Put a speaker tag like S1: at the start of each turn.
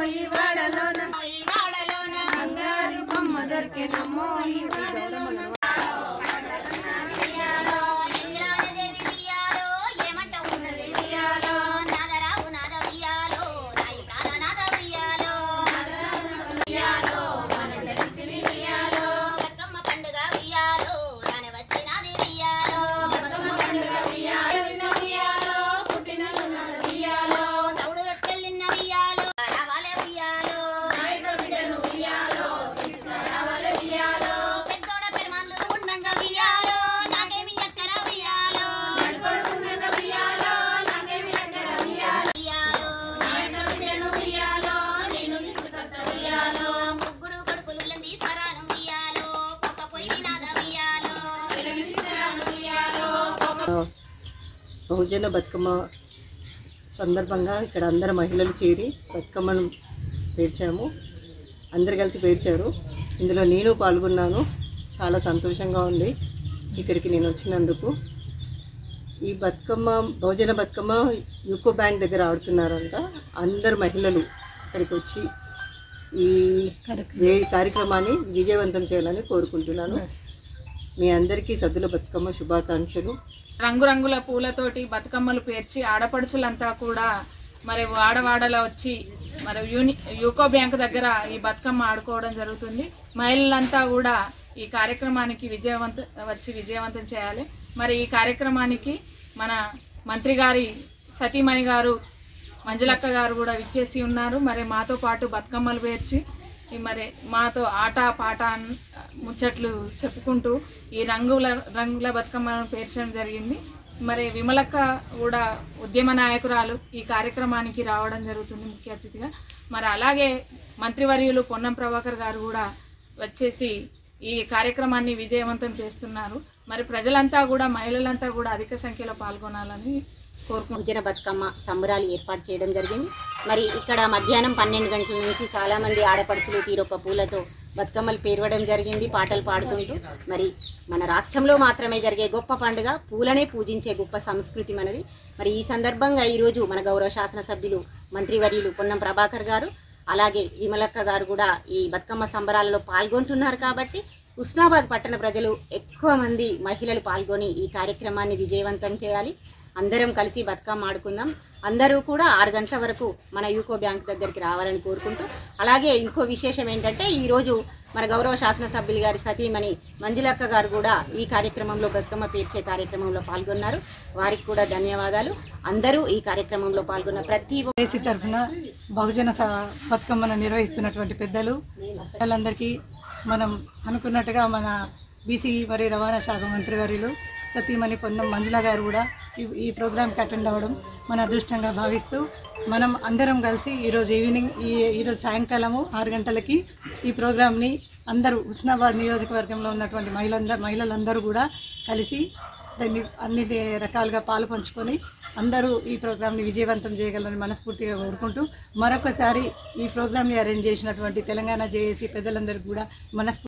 S1: ఈ వాడలోన బంగారు బొమ్మ దొరికెనమ్మో ఈ వాడలోన
S2: బహుజన బతుకమ్మ సందర్భంగా ఇక్కడ అందరు మహిళలు చేరి బతుకమ్మను పేర్చాము. అందరు కలిసి పేర్చారు. ఇందులో నేను పాల్గొన్నాను. చాలా సంతోషంగా ఉంది ఇక్కడికి నేను వచ్చినందుకు. ఈ బతుకమ్మ బహుజన బతుకమ్మ యూకో బ్యాంక్ దగ్గర ఆడుతున్నారంట. అందరు మహిళలు ఇక్కడికి వచ్చి ఈ కార్యక్రమాన్ని విజయవంతం చేయాలని కోరుకుంటున్నాను. మీ అందరికీ సద్దుల బతుకమ్మ శుభాకాంక్షలు.
S3: రంగురంగుల పూలతోటి బతుకమ్మలు పేర్చి ఆడపడుచులంతా కూడా మరి వాడవాడలో వచ్చి మరి యూకో బ్యాంక్ దగ్గర ఈ బతుకమ్మ ఆడుకోవడం జరుగుతుంది. మహిళలంతా కూడా ఈ కార్యక్రమానికి విజయవంతం చేయాలి. మరి ఈ కార్యక్రమానికి మన మంత్రి గారి సతీమణి గారు మంజులక్క గారు కూడా విచ్చేసి ఉన్నారు. మరి మాతో పాటు బతుకమ్మలు పేర్చి మరి మాతో ఆట పాట ముచ్చట్లు చెప్పుకుంటూ ఈ రంగుల బతుకమ్మను పేర్చడం జరిగింది. మరి విమలక్క కూడా ఉద్యమ నాయకురాలు ఈ కార్యక్రమానికి రావడం జరుగుతుంది ముఖ్య అతిథిగా. మరి అలాగే మంత్రివర్యులు పొన్నం ప్రభాకర్ గారు కూడా వచ్చేసి ఈ కార్యక్రమాన్ని విజయవంతం చేస్తున్నారు. మరి ప్రజలంతా కూడా మహిళలంతా కూడా అధిక సంఖ్యలో పాల్గొనాలని
S4: బహుజన బతుకమ్మ సంబరాలు ఏర్పాటు చేయడం జరిగింది. మరి ఇక్కడ మధ్యాహ్నం 12 గంటల నుంచి చాలామంది ఆడపడుచులు తీరొక్క పూలతో బతుకమ్మలు పేర్వడం జరిగింది, పాటలు పాడుకుంటూ. మరి మన రాష్ట్రంలో మాత్రమే జరిగే గొప్ప పండుగ, పూలనే పూజించే గొప్ప సంస్కృతి మనది. మరి ఈ సందర్భంగా ఈరోజు మన గౌరవ శాసనసభ్యులు మంత్రివర్యులు పొన్నం ప్రభాకర్ గారు అలాగే విమలక్క గారు కూడా ఈ బతుకమ్మ సంబరాలలో పాల్గొంటున్నారు. కాబట్టి హుస్నాబాద్ పట్టణ ప్రజలు ఎక్కువ మంది మహిళలు పాల్గొని ఈ కార్యక్రమాన్ని విజయవంతం చేయాలి. అందరం కలిసి బతుకమ్మ ఆడుకుందాం. అందరూ కూడా 6 గంటల వరకు మన యూకో బ్యాంక్ దగ్గరికి రావాలని కోరుకుంటూ, అలాగే ఇంకో విశేషం ఏంటంటే ఈరోజు మన గౌరవ శాసనసభ్యులు గారి సతీమణి మంజులక్క గారు కూడా ఈ కార్యక్రమంలో బతుకమ్మ పేర్చే కార్యక్రమంలో పాల్గొన్నారు. వారికి కూడా ధన్యవాదాలు. అందరూ ఈ కార్యక్రమంలో పాల్గొన్న ప్రతి
S2: దేశీ తరఫున బహుజన బతుకమ్మను నిర్వహిస్తున్నటువంటి పెద్దలు వాళ్ళందరికీ మనం అనుకున్నట్టుగా మన బీసీ మరియు రవాణా శాఖ మంత్రివర్యులు సతీమణి పొన్నం మంజుల గారు కూడా ఈ ప్రోగ్రామ్కి అటెండ్ అవ్వడం మన అదృష్టంగా భావిస్తూ మనం అందరం కలిసి ఈరోజు సాయంకాలము 6 గంటలకి ఈ ప్రోగ్రామ్ని అందరూ హుస్నాబాద్ నియోజకవర్గంలో ఉన్నటువంటి మహిళలందరూ కూడా కలిసి దాన్ని అన్ని రకాలుగా పాలు పంచుకొని అందరూ ఈ ప్రోగ్రామ్ని విజయవంతం చేయగలరని మనస్ఫూర్తిగా కోరుకుంటూ మరొకసారి ఈ ప్రోగ్రామ్ని అరేంజ్ చేసినటువంటి తెలంగాణ జేఏసీ పెద్దలందరికీ కూడా